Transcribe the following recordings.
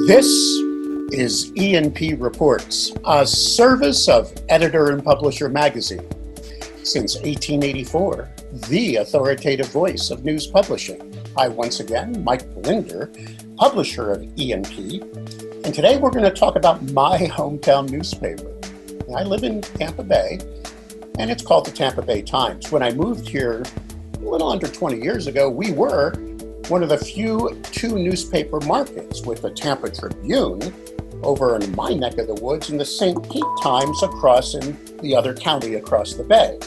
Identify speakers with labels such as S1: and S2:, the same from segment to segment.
S1: This is E&P Reports, a service of Editor and Publisher magazine. Since 1884, the authoritative voice of news publishing. I, once again, Mike Blinder, publisher of E&P, and today we're going to talk about my hometown newspaper. I live in Tampa Bay, and it's called the Tampa Bay Times. When I moved here a little under 20 years ago, we were one of the few two newspaper markets, with the Tampa Tribune over in my neck of the woods and the St. Pete Times across in the other county across the bay.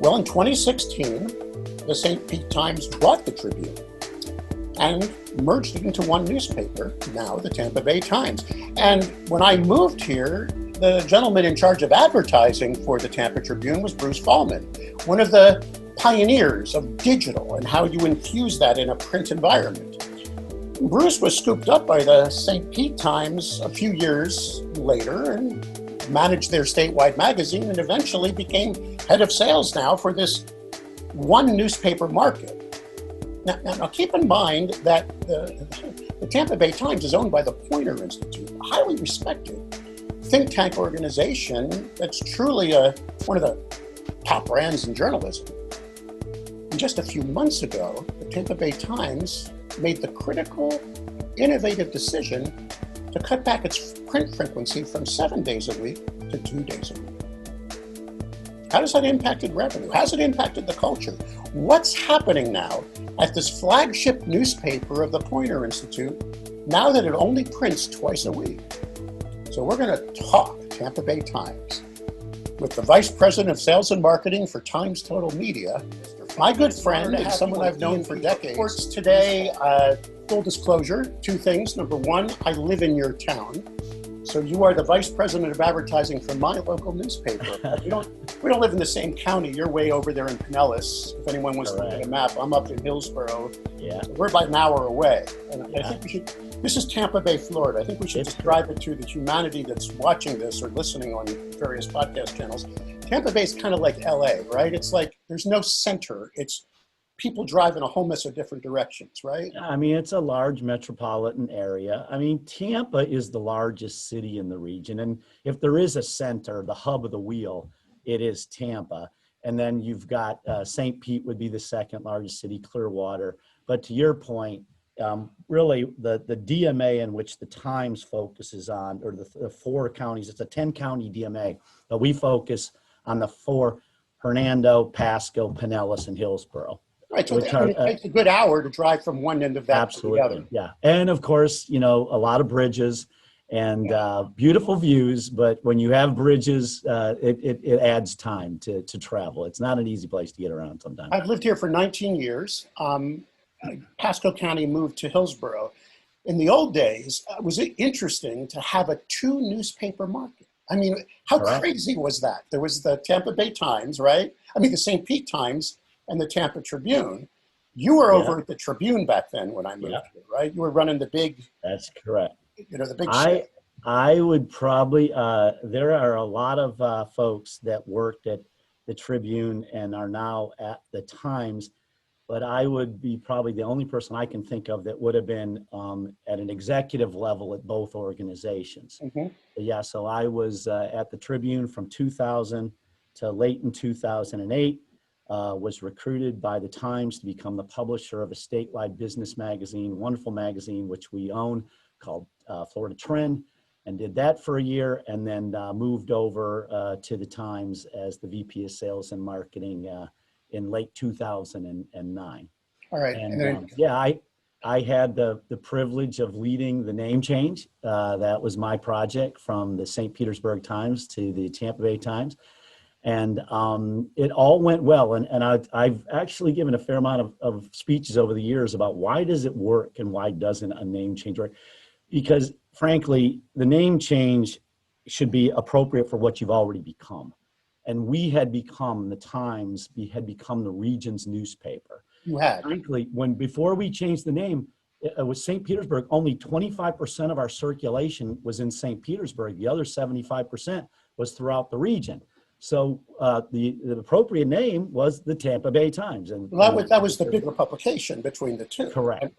S1: Well, in 2016, the St. Pete Times bought the Tribune and merged it into one newspaper, now the Tampa Bay Times. And when I moved here, the gentleman in charge of advertising for the Tampa Tribune was Bruce Fallman, one of the pioneers of digital and how you infuse that in a print environment. Bruce was scooped up by the St. Pete Times a few years later and managed their statewide magazine and eventually became head of sales now for this one newspaper market. Now keep in mind that the Tampa Bay Times is owned by the Poynter Institute, a highly respected think tank organization that's truly one of the top brands in journalism. And just a few months ago, the Tampa Bay Times made the critical, innovative decision to cut back its print frequency from 7 days a week to 2 days a week. How does that impact revenue? How's it impacted the culture? What's happening now at this flagship newspaper of the Poynter Institute now that it only prints twice a week? So we're going to talk Tampa Bay Times with the Vice President of Sales and Marketing for Times Total Media, my good friend and someone I've known for decades. Reports today, full disclosure, two things. Number one, I live in your town. So you are the Vice President of Advertising for my local newspaper. We don't live in the same county. You're way over there in Pinellas. If anyone wants to look at a map, I'm up in Hillsborough. Yeah. So we're about an hour away. And I think we should, this is Tampa Bay, Florida. I think we should describe it to the humanity that's watching this or listening on various podcast channels. Tampa Bay is kind of like LA, right? It's like there's no center. It's people drive in a whole mess of different directions, right?
S2: I mean, it's a large metropolitan area. I mean, Tampa is the largest city in the region. And if there is a center, the hub of the wheel, it is Tampa. And then you've got St. Pete would be the second largest city, Clearwater. But to your point, really the DMA in which the Times focuses on, or the four counties, it's a 10-county DMA, but we focus on the four: Hernando, Pasco, Pinellas, and Hillsborough.
S1: Right, so it takes a good hour to drive from one end of that to the other.
S2: Yeah, and of course, a lot of bridges and beautiful views, but when you have bridges, it adds time to travel. It's not an easy place to get around sometimes.
S1: I've lived here for 19 years. Pasco County moved to Hillsborough. In the old days, it was interesting to have a two newspaper market. I mean, how crazy was that? There was the Tampa Bay Times, right? I mean, the St. Pete Times and the Tampa Tribune. You were over at the Tribune back then when I moved here, right? You were running the big.
S2: That's correct.
S1: The big.
S2: I would probably. There are a lot of folks that worked at the Tribune and are now at the Times, but I would be probably the only person I can think of that would have been at an executive level at both organizations. Mm-hmm. Yeah, so I was at the Tribune from 2000 to late in 2008. Was recruited by the Times to become the publisher of a statewide business magazine, wonderful magazine, which we own, called Florida Trend, and did that for a year, and then moved over to the Times as the VP of Sales and Marketing in late 2009.
S1: All right.
S2: And I had the privilege of leading the name change. That was my project from the St. Petersburg Times to the Tampa Bay Times. And it all went well. And I've actually given a fair amount of speeches over the years about why does it work and why doesn't a name change work? Because frankly, the name change should be appropriate for what you've already become. And we had become, the Times had become the region's newspaper.
S1: You had.
S2: Frankly, before we changed the name, it was St. Petersburg, only 25% of our circulation was in St. Petersburg. The other 75% was throughout the region. So the appropriate name was the Tampa Bay Times. And
S1: Well, that was the bigger publication between the two.
S2: correct.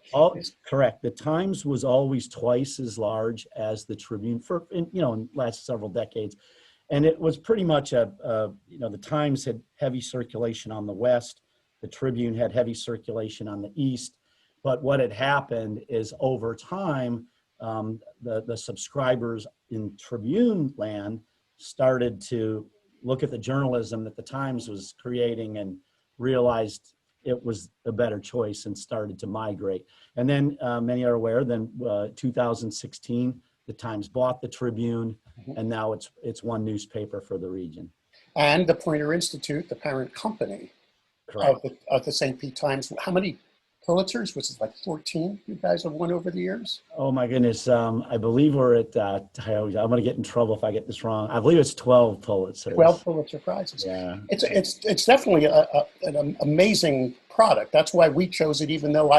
S2: Correct. The Times was always twice as large as the Tribune in last several decades. And it was pretty much the Times had heavy circulation on the West. The Tribune had heavy circulation on the East. But what had happened is over time, the subscribers in Tribune land started to look at the journalism that the Times was creating and realized it was a better choice and started to migrate. And then many are aware, then 2016, the Times bought the Tribune, and now it's one newspaper for the region.
S1: And the Poynter Institute, the parent company of the St. Pete Times. How many Pulitzers? Was it like 14 you guys have won over the years?
S2: Oh my goodness. I believe we're at, I'm going to get in trouble if I get this wrong. I believe it's 12 Pulitzers.
S1: 12 Pulitzer Prizes.
S2: Yeah.
S1: It's definitely an amazing product. That's why we chose it, even though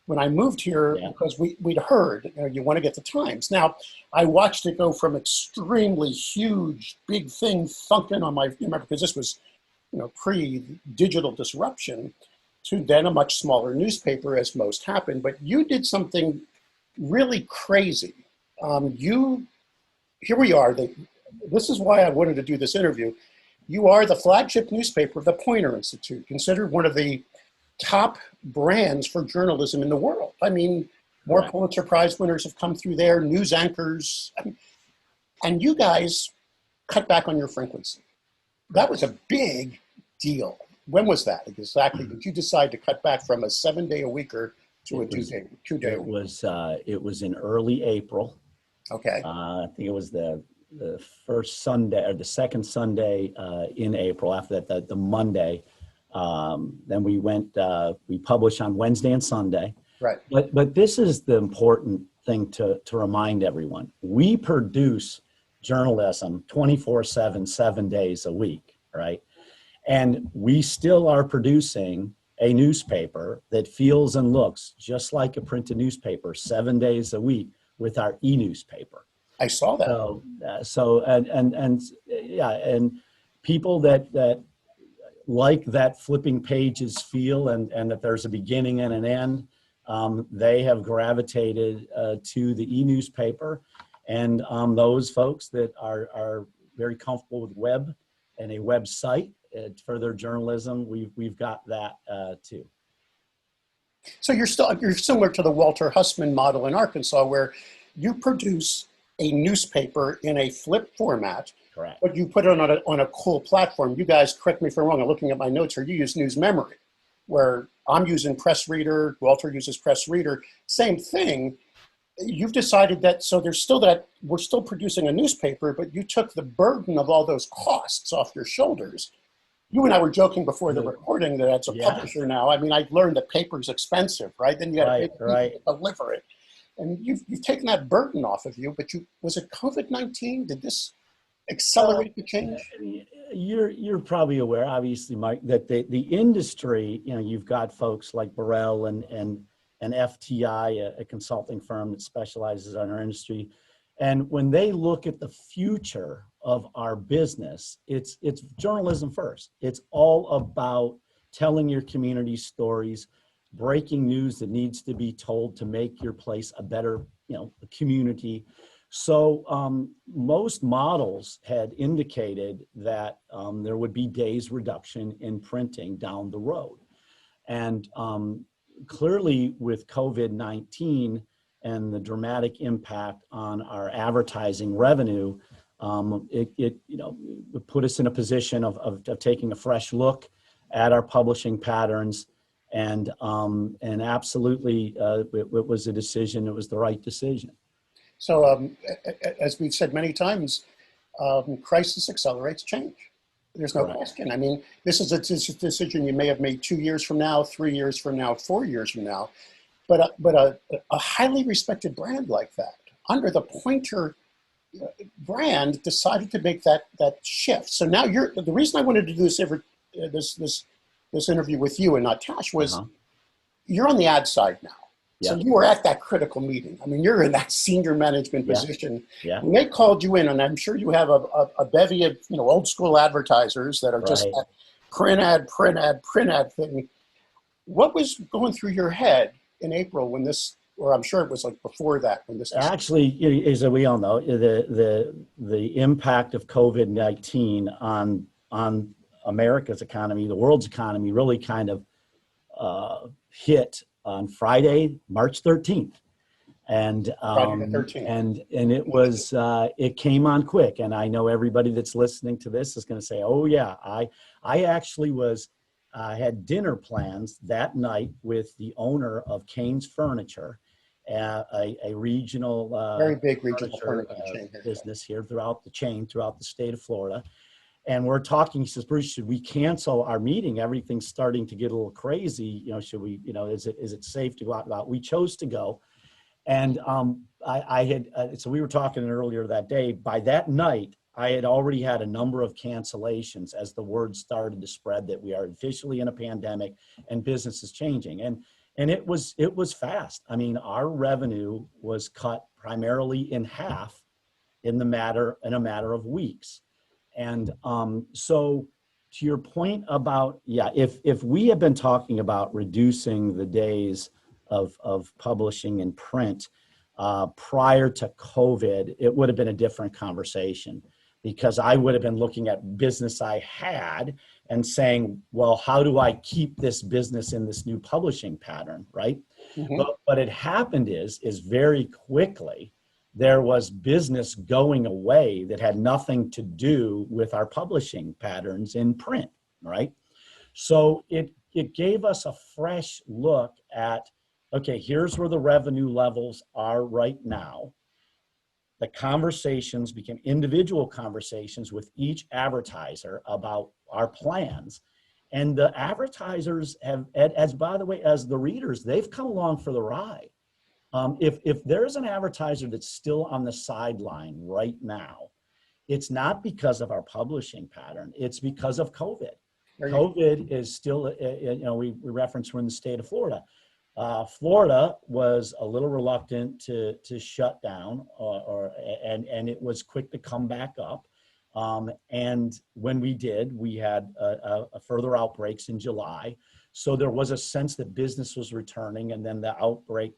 S1: when I moved here, because we'd heard, you want to get the Times. Now, I watched it go from extremely huge, big thing thunking on my, remember, because this was, pre-digital disruption, to then a much smaller newspaper, as most happened. But you did something really crazy. Here we are. This is why I wanted to do this interview. You are the flagship newspaper of the Poynter Institute, considered one of the top brands for journalism in the world. I mean, more Pulitzer Prize winners have come through there, news anchors, and you guys cut back on your frequency. That was a big deal. When was that exactly? Did you decide to cut back from a 7-day-a-weeker to a 2-day?
S2: It was in early April.
S1: Okay.
S2: I think it was the first Sunday or the second Sunday in April. After that, the Monday. Then we published on Wednesday and Sunday.
S1: Right.
S2: But this is the important thing to remind everyone. We produce journalism 24/7, 7 days a week, right? And we still are producing a newspaper that feels and looks just like a printed newspaper 7 days a week with our e-newspaper.
S1: I saw that.
S2: And people that like that flipping pages feel and that there's a beginning and an end, they have gravitated to the e-newspaper. And those folks that are very comfortable with web and a website for their journalism, we've got that too.
S1: So you're similar to the Walter Hussman model in Arkansas, where you produce a newspaper in a flip format.
S2: Correct.
S1: But you put it on a cool platform. You guys, correct me if I'm wrong, I'm looking at my notes here, you use News Memory, where I'm using Press Reader, Walter uses Press Reader, same thing. You've decided that, so there's still that, we're still producing a newspaper, but you took the burden of all those costs off your shoulders. You and I were joking before the recording that as a publisher now, I mean, I've learned that paper's expensive, right? Then you got to deliver it. And you've taken that burden off of you, but was it COVID-19? Did this accelerate the change?
S2: You're probably aware, obviously, Mike, that the industry, you've got folks like Burrell and FTI, a consulting firm that specializes on our industry. And when they look at the future of our business, it's journalism first. It's all about telling your community stories, breaking news that needs to be told to make your place a better, community. So most models had indicated that there would be days reduction in printing down the road. And clearly with COVID-19 and the dramatic impact on our advertising revenue, it put us in a position of taking a fresh look at our publishing patterns. And absolutely, it was a decision. It was the right decision.
S1: So as we've said many times, crisis accelerates change. There's no question. I mean, this is a decision you may have made 2 years from now, 3 years from now, 4 years from now. But a highly respected brand like that, under the Poynter brand, decided to make that shift. So now the reason I wanted to do this interview with you and not Tash was you're on the ad side now. So
S2: Yeah.
S1: you were at that critical meeting. I mean, you're in that senior management
S2: Yeah.
S1: position.
S2: Yeah.
S1: When they called you in, and I'm sure you have a bevy of old school advertisers that are just
S2: Right.
S1: that print ad, print ad, print ad thing. What was going through your head in April when this, or I'm sure it was like before that when this was?
S2: Actually, as we all know, the impact of COVID-19 on America's economy, the world's economy, really kind of hit on Friday, March 13th. And
S1: Friday the 13th.
S2: it was it came on quick. And I know everybody that's listening to this is going to say, "Oh yeah, I actually was had dinner plans that night with the owner of Kane's Furniture, a regional
S1: Very big regional
S2: furniture
S1: furniture chain here.
S2: business here throughout the state of Florida." And we're talking, he says, "Bruce, should we cancel our meeting? Everything's starting to get a little crazy. Should we, is it safe to go out about?" We chose to go. And so we were talking earlier that day. By that night, I had already had a number of cancellations as the word started to spread that we are officially in a pandemic and business is changing. And it was fast. I mean, our revenue was cut primarily in half in a matter of weeks. And so to your point about, if we had been talking about reducing the days of publishing in print prior to COVID, it would have been a different conversation, because I would have been looking at business I had and saying, well, how do I keep this business in this new publishing pattern, right?
S1: Mm-hmm.
S2: But what had happened is very quickly, there was business going away that had nothing to do with our publishing patterns in print, right? So it gave us a fresh look at, okay, here's where the revenue levels are right now. The conversations became individual conversations with each advertiser about our plans. And the advertisers have, as by the way, as the readers, they've come along for the ride. If there's an advertiser that's still on the sideline right now, it's not because of our publishing pattern, it's because of COVID. COVID is still, we reference we're in the state of Florida. Florida was a little reluctant to shut down, and it was quick to come back up. And when we did, we had a further outbreaks in July. So there was a sense that business was returning, and then the outbreak,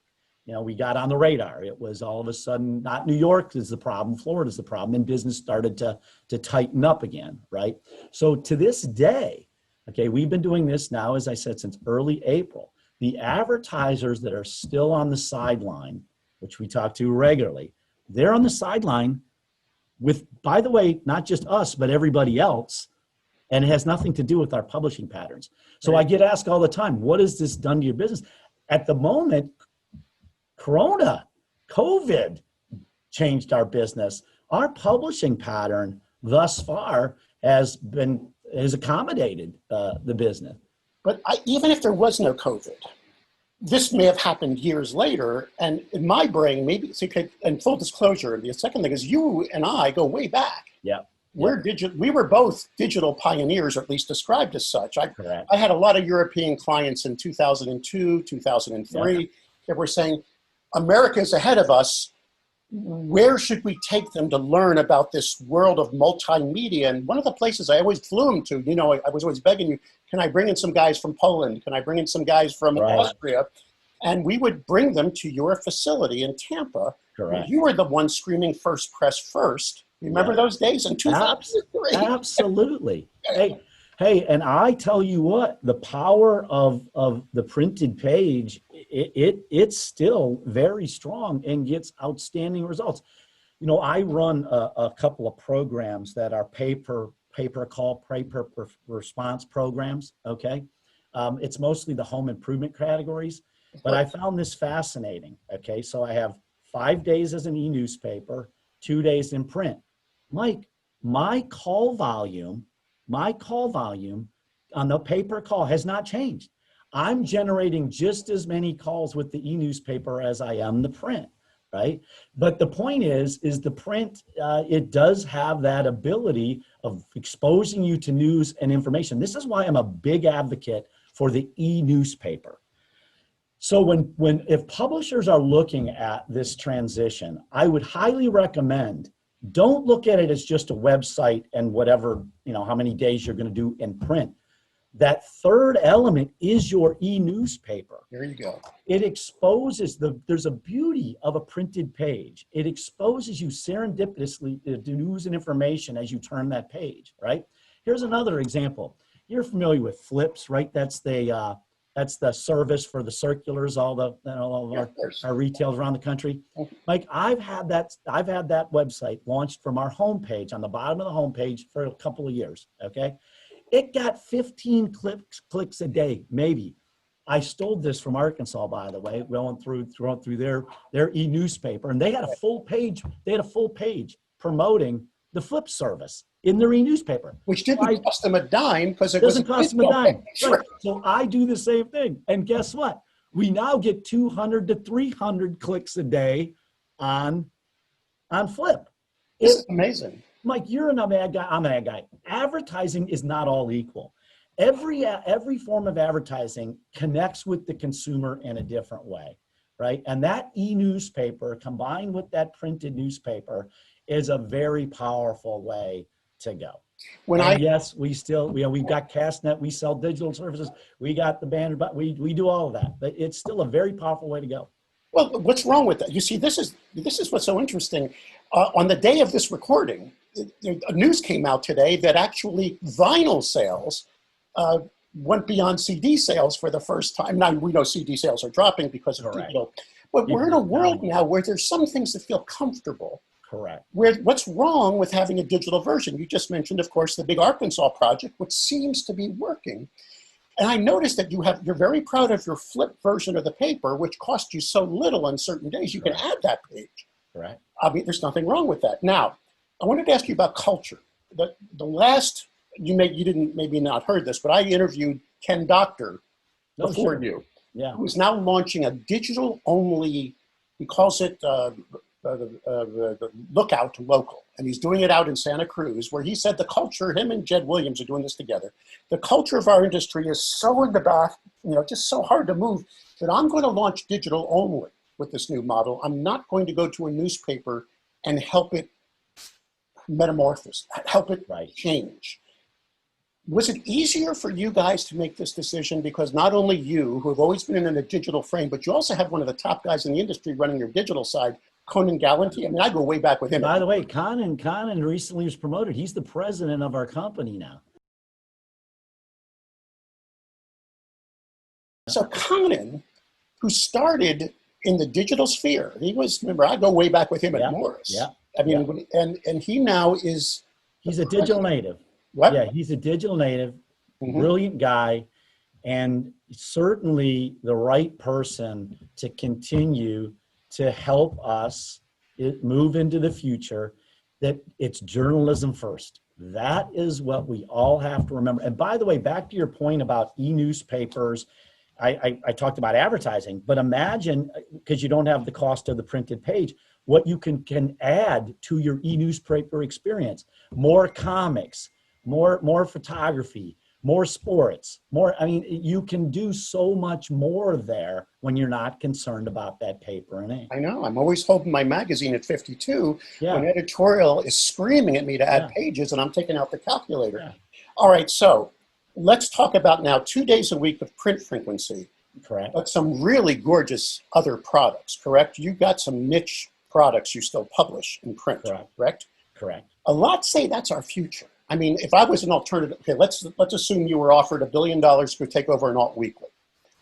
S2: we got on the radar. It was all of a sudden, not New York is the problem, Florida is the problem, and business started to tighten up again, right? So to this day, okay, we've been doing this now, as I said, since early April. The advertisers that are still on the sideline, which we talk to regularly, they're on the sideline with, by the way, not just us, but everybody else, and it has nothing to do with our publishing patterns. So I get asked all the time, what has this done to your business? At the moment, COVID changed our business. Our publishing pattern thus far has accommodated the business.
S1: But even if there was no COVID, this may have happened years later. And in my brain, maybe, and full disclosure, the second thing is you and I go way back.
S2: Yeah.
S1: We were both digital pioneers, or at least described as such. I had a lot of European clients in 2002, 2003 that were saying, America's ahead of us. Where should we take them to learn about this world of multimedia? And one of the places I always flew them to, I was always begging you, can I bring in some guys from Poland? Can I bring in some guys from Austria? And we would bring them to your facility in Tampa.
S2: Correct.
S1: You were the one screaming first press first. Remember those days in 2003?
S2: Absolutely. Hey, and I tell you what, the power of the printed page, it's still very strong and gets outstanding results. I run a couple of programs that are paper response programs, okay? It's mostly the home improvement categories, but I found this fascinating, okay? So I have 5 days as an e-newspaper, 2 days in print. Mike, my call volume on the paper call has not changed. I'm generating just as many calls with the e-newspaper as I am the print, right? But the point is the print, it does have that ability of exposing you to news and information. This is why I'm a big advocate for the e-newspaper. So if publishers are looking at this transition, I would highly recommend, don't look at it as just a website and whatever, how many days you're going to do in print. That third element is your e-newspaper.
S1: There you go.
S2: It exposes there's a beauty of a printed page. It exposes you serendipitously to news and information as you turn that page, right? Here's another example. You're familiar with Flips, right? That's the service for the circulars, all of our retailers around the country. Mike, I've had that website launched from our homepage, on the bottom of the homepage, for a couple of years, okay? It got 15 clicks a day, maybe. I stole this from Arkansas, by the way, going through their e-newspaper, and they had a full page. They had a full page promoting the Flip service in their e-newspaper,
S1: which didn't cost them a dime, because it
S2: doesn't cost them a dime.
S1: Right.
S2: Right. So I do the same thing, and guess what? We now get 200 to 300 clicks a day on Flip.
S1: This is amazing.
S2: Mike, you're a bad guy. I'm a bad guy. Advertising is not all equal. Every form of advertising connects with the consumer in a different way, right? And that e-newspaper combined with that printed newspaper is a very powerful way to go. Yes, we've got Castnet, we sell digital services, we got the banner, but we do all of that. But it's still a very powerful way to go.
S1: Well, what's wrong with that? You see, this is what's so interesting. On the day of this recording, news came out today that actually vinyl sales went beyond CD sales for the first time. Now, we know CD sales are dropping because of digital, but we're in a world now where there's some things that feel comfortable.
S2: Correct.
S1: What's wrong with having a digital version? You just mentioned, of course, the big Arkansas project, which seems to be working. And I noticed that you're very proud of your Flip version of the paper, which cost you so little on certain days. You can add that page.
S2: Correct.
S1: I mean, there's nothing wrong with that. Now, I wanted to ask you about culture. The last, you didn't maybe not heard this, but I interviewed Ken Doctor before you, who's now launching a digital-only, he calls it the Lookout Local, and he's doing it out in Santa Cruz, where he said the culture, him and Jed Williams are doing this together. The culture of our industry is so in the back, just so hard to move, that I'm going to launch digital only with this new model. I'm not going to go to a newspaper and help it metamorphose, help it change. Was it easier for you guys to make this decision? Because not only you, who have always been in a digital frame, but you also have one of the top guys in the industry running your digital side, Conan Gallanty. I mean, I go way back with him.
S2: By the way, Conan recently was promoted. He's the president of our company now.
S1: So Conan, who started in the digital sphere, remember, I go way back with him at Morris.
S2: Yeah.
S1: I mean, and he now is...
S2: He's a digital native.
S1: What?
S2: Yeah, he's a digital native, brilliant guy, and certainly the right person to continue to help us move into the future, that it's journalism first. That is what we all have to remember. And by the way, back to your point about e-newspapers, I talked about advertising, but imagine, because you don't have the cost of the printed page, what you can add to your e-newspaper experience. More comics, more photography, more sports, you can do so much more there when you're not concerned about that paper and ink.
S1: I know, I'm always holding my magazine at 52 when editorial is screaming at me to add pages and I'm taking out the calculator. Yeah. All right, so let's talk about now 2 days a week of print frequency.
S2: Correct.
S1: But some really gorgeous other products, correct? You've got some niche products you still publish in print, correct?
S2: Correct.
S1: A lot say that's our future. I mean, if I was an alternative, okay, let's assume you were offered $1 billion to take over an alt weekly.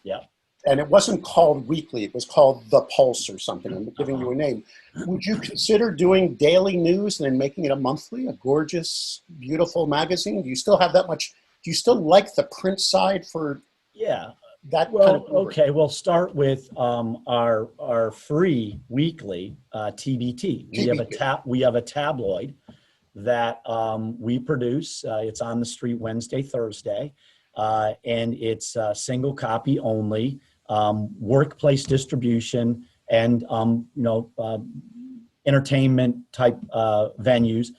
S2: Yeah.
S1: And it wasn't called weekly, it was called The Pulse or something. I'm giving you a name. Would you consider doing daily news and then making it a monthly, a gorgeous, beautiful magazine? Do you still have that much, do you still like the print side for that kind of work?
S2: Okay, we'll start with our free weekly TBT. We have a tabloid that we produce. It's on the street Wednesday, Thursday, and it's single copy only, workplace distribution, and entertainment type venues.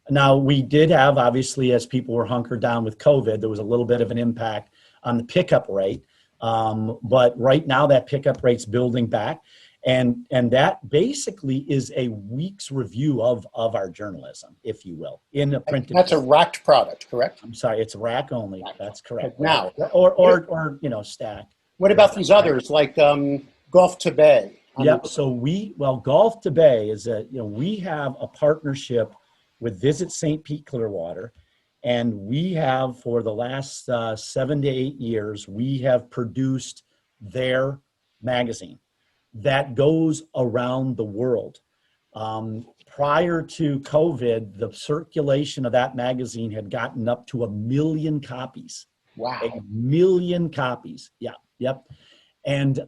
S2: Now, we did have, obviously, as people were hunkered down with COVID, there was a little bit of an impact on the pickup rate. But right now that pickup rate's building back. And that basically is a week's review of our journalism, if you will, in a printed
S1: That's a
S2: form.
S1: racked product, correct?
S2: I'm sorry, it's rack only. That's correct.
S1: Now,
S2: Or stack.
S1: what about these others like Golf to Bay?
S2: Yep. So Golf to Bay is we have a partnership with Visit St. Pete Clearwater, and we have for the last 7 to 8 years, we have produced their magazine that goes around the world. Prior to COVID, the circulation of that magazine had gotten up to 1 million copies.
S1: Wow.
S2: 1 million copies. Yeah. Yep. And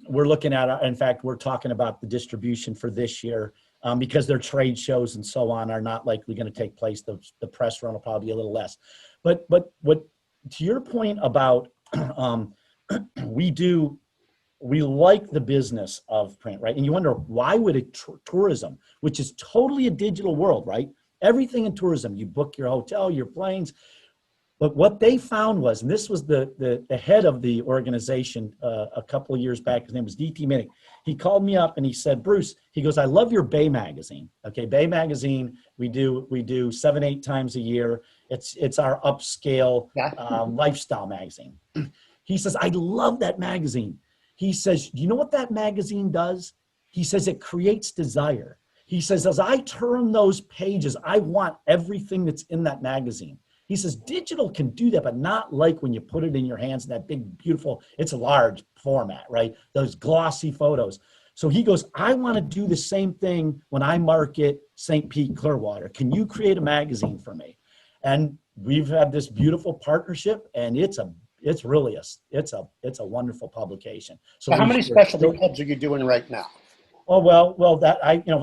S2: we're looking at, in fact, we're talking about the distribution for this year because their trade shows and so on are not likely going to take place. The press run will probably be a little less. But what, to your point about we like the business of print, right? And you wonder, why would tourism, which is totally a digital world, right? Everything in tourism, you book your hotel, your planes. But what they found was, and this was the head of the organization a couple of years back, his name was D.T. Minnick. He called me up and he said, Bruce, he goes, I love your Bay magazine. Okay, Bay magazine, we do 7, 8 times a year. It's our upscale lifestyle magazine. He says, I love that magazine. He says, do you know what that magazine does? He says, it creates desire. He says, as I turn those pages, I want everything that's in that magazine. He says, digital can do that, but not like when you put it in your hands in that big, beautiful, it's a large format, right? Those glossy photos. So he goes, I want to do the same thing when I market St. Pete Clearwater. Can you create a magazine for me? And we've had this beautiful partnership, and it's a wonderful publication. So
S1: how many specialty pubs are you doing right now?
S2: Oh, well, that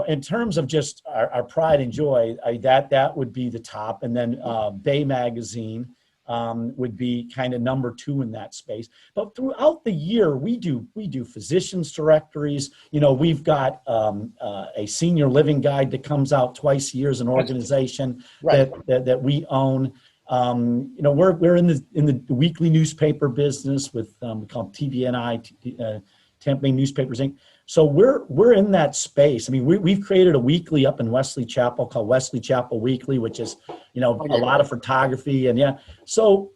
S2: in terms of just our pride and joy, that would be the top, and then Bay Magazine would be kind of number 2 in that space. But throughout the year, we do physicians directories. We've got a senior living guide that comes out twice a year as an organization that we own. We're in the weekly newspaper business with we call TBNI, Tampa Bay Newspapers Inc. So we're in that space. I mean, we've created a weekly up in Wesley Chapel called Wesley Chapel Weekly, which is a lot of photography and so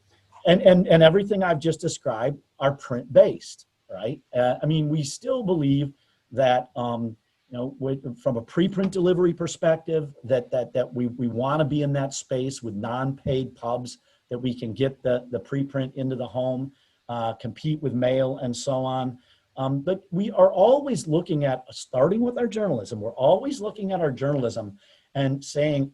S2: and everything I've just described are print based, right? I mean, we still believe that from a preprint delivery perspective, that we want to be in that space with non-paid pubs, that we can get the preprint into the home, compete with mail and so on. But we are always looking at, starting with our journalism, we're always looking at our journalism and saying,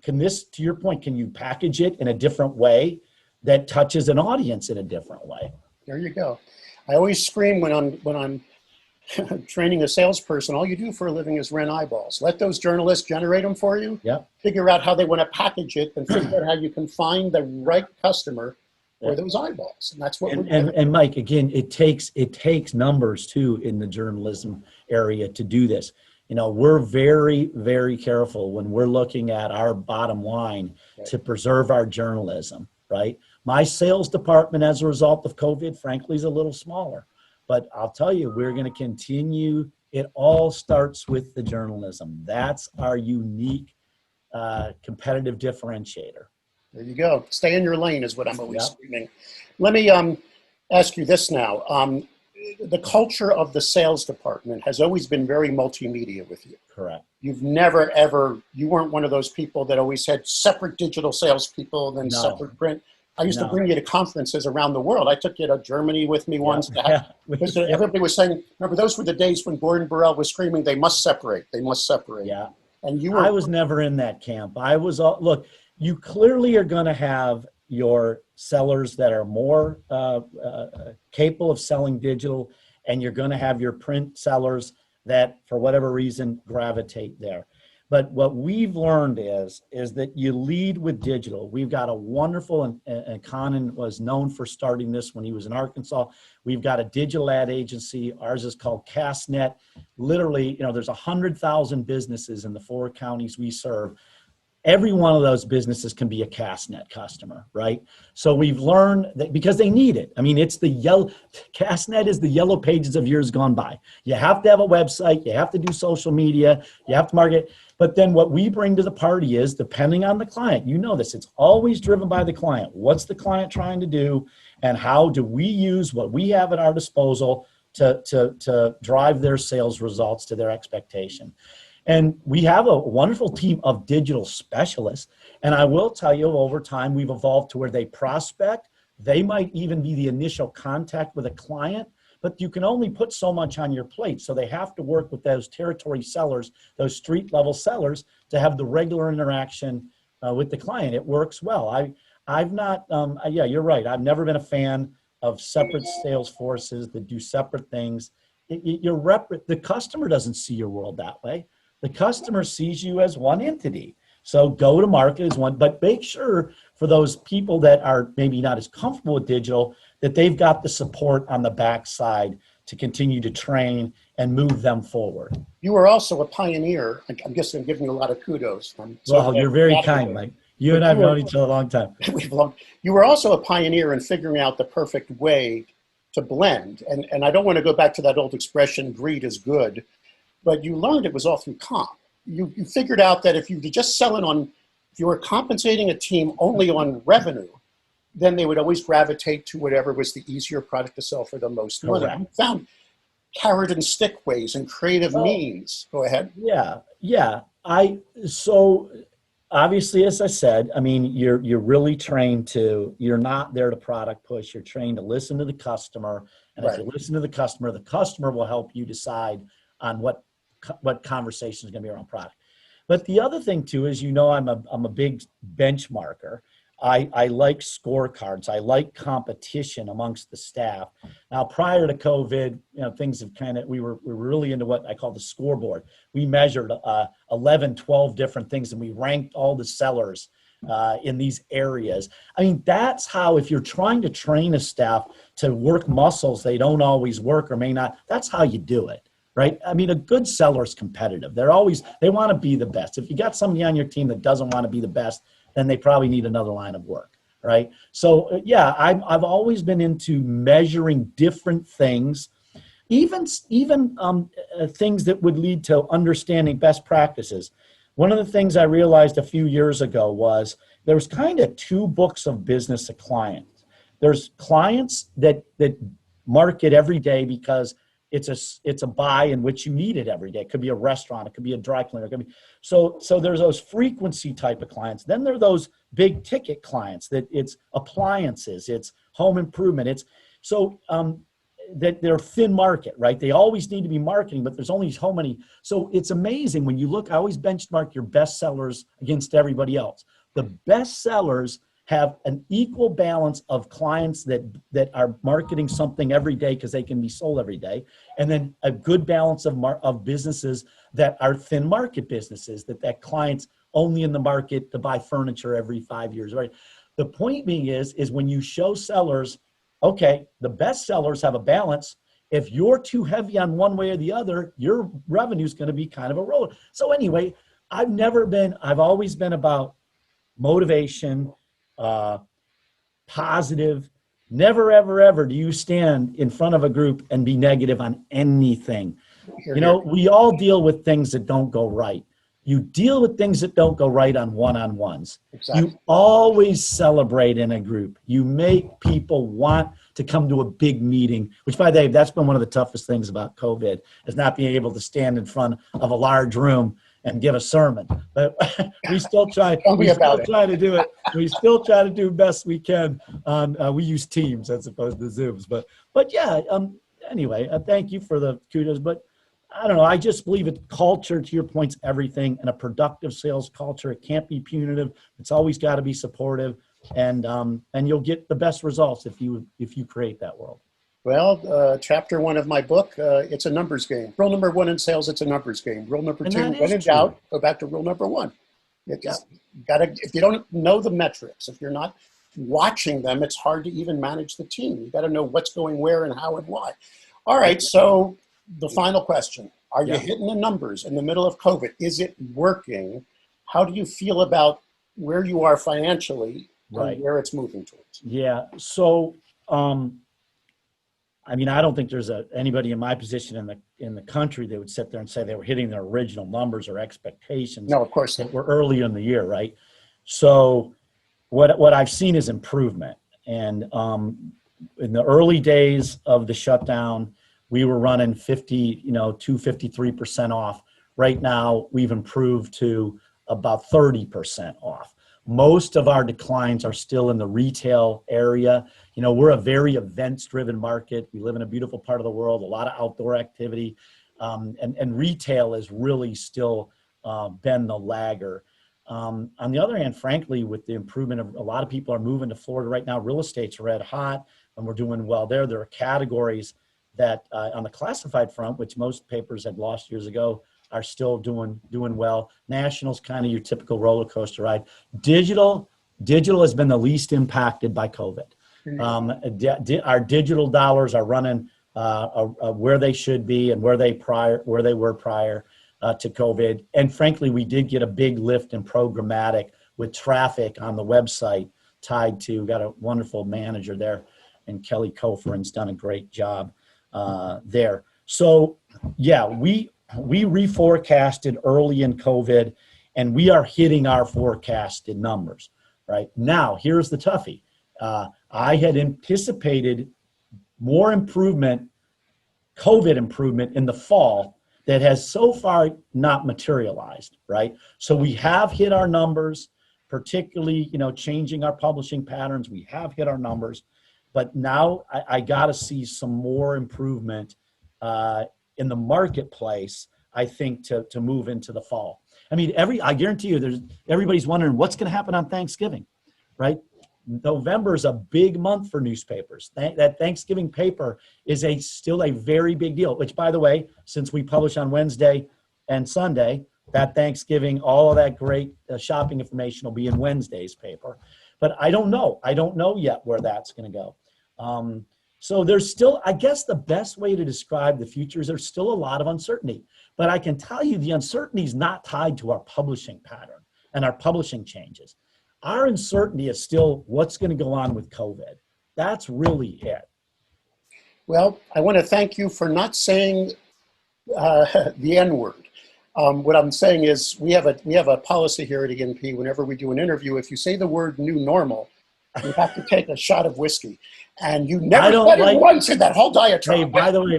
S2: can this, to your point, can you package it in a different way that touches an audience in a different way?
S1: There you go. I always scream when I'm training a salesperson, all you do for a living is rent eyeballs. Let those journalists generate them for you.
S2: Yep.
S1: Figure out how they want to package it and figure out how you can find the right customer for those eyeballs. And that's what we're doing.
S2: And Mike, again, it takes numbers too in the journalism area to do this. We're very, very careful when we're looking at our bottom line to preserve our journalism, right? My sales department, as a result of COVID, frankly, is a little smaller. But I'll tell you, we're going to continue. It all starts with the journalism. That's our unique competitive differentiator.
S1: There you go. Stay in your lane is what I'm always screaming. Let me ask you this now. The culture of the sales department has always been very multimedia with you.
S2: Correct.
S1: You've never, ever, you weren't one of those people that always had separate digital salespeople and separate print. I used to bring you to conferences around the world. I took you to Germany with me once. Everybody was saying, remember, those were the days when Gordon Burrell was screaming, they must separate, they must separate.
S2: Yeah.
S1: And you were.
S2: I was never in that camp. Look, you clearly are going to have your sellers that are more capable of selling digital, and you're going to have your print sellers that, for whatever reason, gravitate there. But what we've learned is that you lead with digital. We've got a wonderful, and Conan was known for starting this when he was in Arkansas. We've got a digital ad agency. Ours is called CastNet. Literally, there's 100,000 businesses in the 4 counties we serve. every one of those businesses can be a CastNet customer, right? So we've learned that because they need it. I mean, CastNet is the yellow pages of years gone by. You have to have a website, you have to do social media, you have to market. But then what we bring to the party is, depending on the client, you know this, it's always driven by the client. What's the client trying to do? And how do we use what we have at our disposal to drive their sales results to their expectation? And we have a wonderful team of digital specialists. And I will tell you, over time, we've evolved to where they prospect. They might even be the initial contact with a client, but you can only put so much on your plate. So they have to work with those territory sellers, those street level sellers, to have the regular interaction with the client. It works well. I've not, yeah, you're right. I've never been a fan of separate sales forces that do separate things. The customer doesn't see your world that way. The customer sees you as one entity. So go to market as one, but make sure for those people that are maybe not as comfortable with digital, that they've got the support on the backside to continue to train and move them forward.
S1: You were also a pioneer. I'm guessing I'm giving you a lot of kudos.
S2: Well, you're very kind, Mike. You and I have known each other a long time.
S1: You were also a pioneer in figuring out the perfect way to blend. And I don't want to go back to that old expression, greed is good, but you learned it was all through comp. You figured out that if you just sell it on, if you were compensating a team only on revenue, then they would always gravitate to whatever was the easier product to sell for the most money. You found carrot and stick ways and creative means. Go ahead.
S2: Yeah. So obviously, as I said, I mean, you're really trained to, you're not there to product push. You're trained to listen to the customer. And if you listen to the customer will help you decide on what conversation is going to be around product. But the other thing too is, I'm a big benchmarker. I like scorecards. I like competition amongst the staff. Now, prior to COVID, things have we were really into what I call the scoreboard. We measured 11, 12 different things, and we ranked all the sellers in these areas. I mean, that's how, if you're trying to train a staff to work muscles they don't always work or may not, that's how you do it. Right? I mean, a good seller is competitive. They want to be the best. If you got somebody on your team that doesn't want to be the best, then they probably need another line of work, right? So yeah, I've always been into measuring different things, even things that would lead to understanding best practices. One of the things I realized a few years ago was there's kind of two books of business to clients. There's clients that market every day because it's a buy in which you need it every day. It could be a restaurant, it could be a dry cleaner, it could be so there's those frequency type of clients. Then there are those big ticket clients that it's appliances, it's home improvement, it's that they're thin market, right? They always need to be marketing, but there's only so many. So it's amazing when you look, I always benchmark your best sellers against everybody else. The best sellers have an equal balance of clients that are marketing something every day because they can be sold every day, and then a good balance of businesses that are thin market businesses that clients only in the market to buy furniture every 5 years, right? The point being is when you show sellers, okay, the best sellers have a balance. If you're too heavy on one way or the other, your revenue is going to be kind of a roller. So anyway, I've always been about motivation, positive. Never, ever, ever do you stand in front of a group and be negative on anything. We all deal with things that don't go right. You deal with things that don't go right on one-on-ones. Exactly. You always celebrate in a group. You make people want to come to a big meeting, which by the way, that's been one of the toughest things about COVID, is not being able to stand in front of a large room and give a sermon. But we still try to do it. We still try to do best we can on, we use Teams as opposed to Zooms. But yeah, anyway, thank you for the kudos. But I don't know, I just believe it, culture, to your point's everything, and a productive sales culture. It can't be punitive. It's always got to be supportive, and you'll get the best results if you create that world.
S1: Well, chapter 1 of my book, it's a numbers game. Rule number 1 in sales, it's a numbers game. Rule number 2, when in doubt, go back to rule number 1. If you don't know the metrics, if you're not watching them, it's hard to even manage the team. You got to know what's going where and how and why. All right, so the final question. Are you hitting the numbers in the middle of COVID? Is it working? how do you feel about where you are financially
S2: Right.
S1: and where it's moving towards?
S2: Yeah. So, I mean, I don't think there's anybody in my position in the country that would sit there and say they were hitting their original numbers or expectations
S1: No, of course
S2: that
S1: not.
S2: were early in the year, right? So, what I've seen is improvement, and in the early days of the shutdown, we were running 53% off. Right now, we've improved to about 30% off. Most of our declines are still in the retail area. You know, we're a very events-driven market. We live in a beautiful part of the world, a lot of outdoor activity, and retail has really still been the lagger. On the other hand, frankly, with the improvement of a lot of people are moving to Florida right now, real estate's red hot, and we're doing well there. There are categories that on the classified front, which most papers had lost years ago, are still doing well. National's kind of your typical roller coaster ride. Digital has been the least impacted by COVID. Our digital dollars are running where they should be and where they were prior to COVID. And frankly, we did get a big lift in programmatic with traffic on the website tied to, got a wonderful manager there, and Kelly Koferin's done a great job there. So yeah, we reforecasted early in COVID, and we are hitting our forecasted numbers right now. Here's the toughie. I had anticipated more improvement, COVID improvement in the fall that has so far not materialized, right? So we have hit our numbers, particularly, changing our publishing patterns. We have hit our numbers, but now I got to see some more improvement in the marketplace, I think, to move into the fall. I mean, I guarantee you, everybody's wondering what's going to happen on Thanksgiving, right? November is a big month for newspapers. That Thanksgiving paper is still a very big deal, which, by the way, since we publish on Wednesday and Sunday, that Thanksgiving, all of that great shopping information will be in Wednesday's paper. But I don't know. I don't know yet where that's going to go. So there's still, I guess the best way to describe the future is there's still a lot of uncertainty. But I can tell you the uncertainty is not tied to our publishing pattern and our publishing changes. Our uncertainty is still what's going to go on with COVID. That's really it.
S1: Well, I want to thank you for not saying the N-word. What I'm saying is we have a policy here at ENP. Whenever we do an interview, if you say the word new normal, you have to take a shot of whiskey. And you never said it once in that whole diatribe.
S2: Hey, by the way,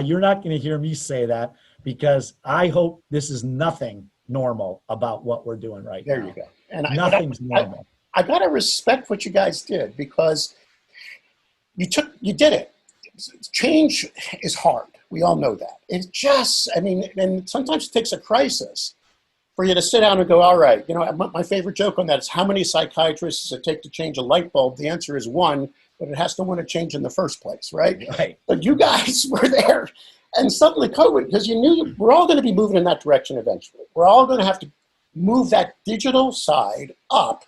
S2: you're not going to hear me say that, because I hope this is nothing normal about what we're doing right now.
S1: There you go. And
S2: nothing's normal.
S1: I got to respect what you guys did, because you did it. Change is hard. We all know that. It just, and sometimes it takes a crisis for you to sit down and go, all right, my favorite joke on that is, how many psychiatrists does it take to change a light bulb? The answer is one, but it has to want to change in the first place, right?
S2: Right.
S1: But you guys were there, and suddenly COVID, because you knew we're all going to be moving in that direction eventually. We're all going to have to move that digital side up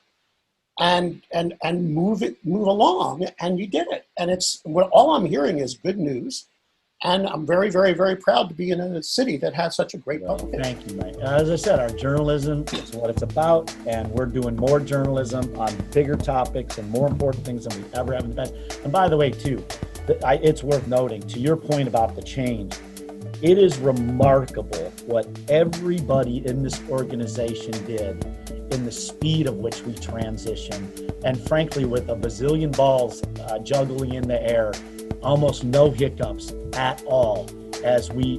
S1: and move along, and you did it. And all I'm hearing is good news. And I'm very, very, very proud to be in a city that has such a great publication.
S2: Thank you, Mike. As I said, our journalism is what it's about, and we're doing more journalism on bigger topics and more important things than we ever have in the past. And by the way, too, it's worth noting, to your point about the change, it is remarkable what everybody in this organization did in the speed of which we transition. And frankly, with a bazillion balls juggling in the air, almost no hiccups at all as we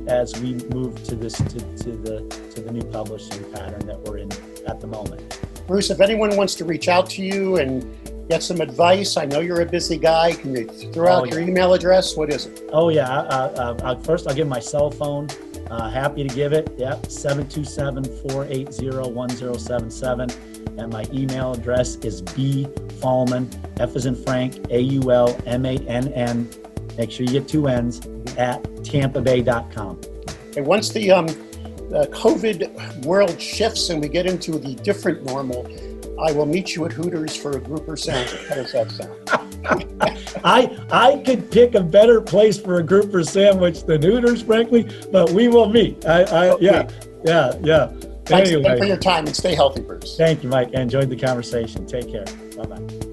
S2: move to the new publishing pattern that we're in at the moment.
S1: Bruce, if anyone wants to reach out to you and get some advice, I know you're a busy guy. Can you throw out your email address? What is it?
S2: Oh yeah. First, I'll give my cell phone. Happy to give it. Yep, 727-480-1077. And my email address is bfaulman, F as in Frank, AULMANN. Make sure you get 2 N's, at tampabay.com.
S1: And once the COVID world shifts and we get into the different normal, I will meet you at Hooters for a grouper sandwich. How does that sound?
S2: I could pick a better place for a grouper sandwich than Hooters, frankly, but we will meet. Yeah.
S1: Thanks again
S2: Anyway.
S1: for your time, and stay healthy, Bruce.
S2: Thank you, Mike. I enjoyed the conversation. Take care. Bye-bye.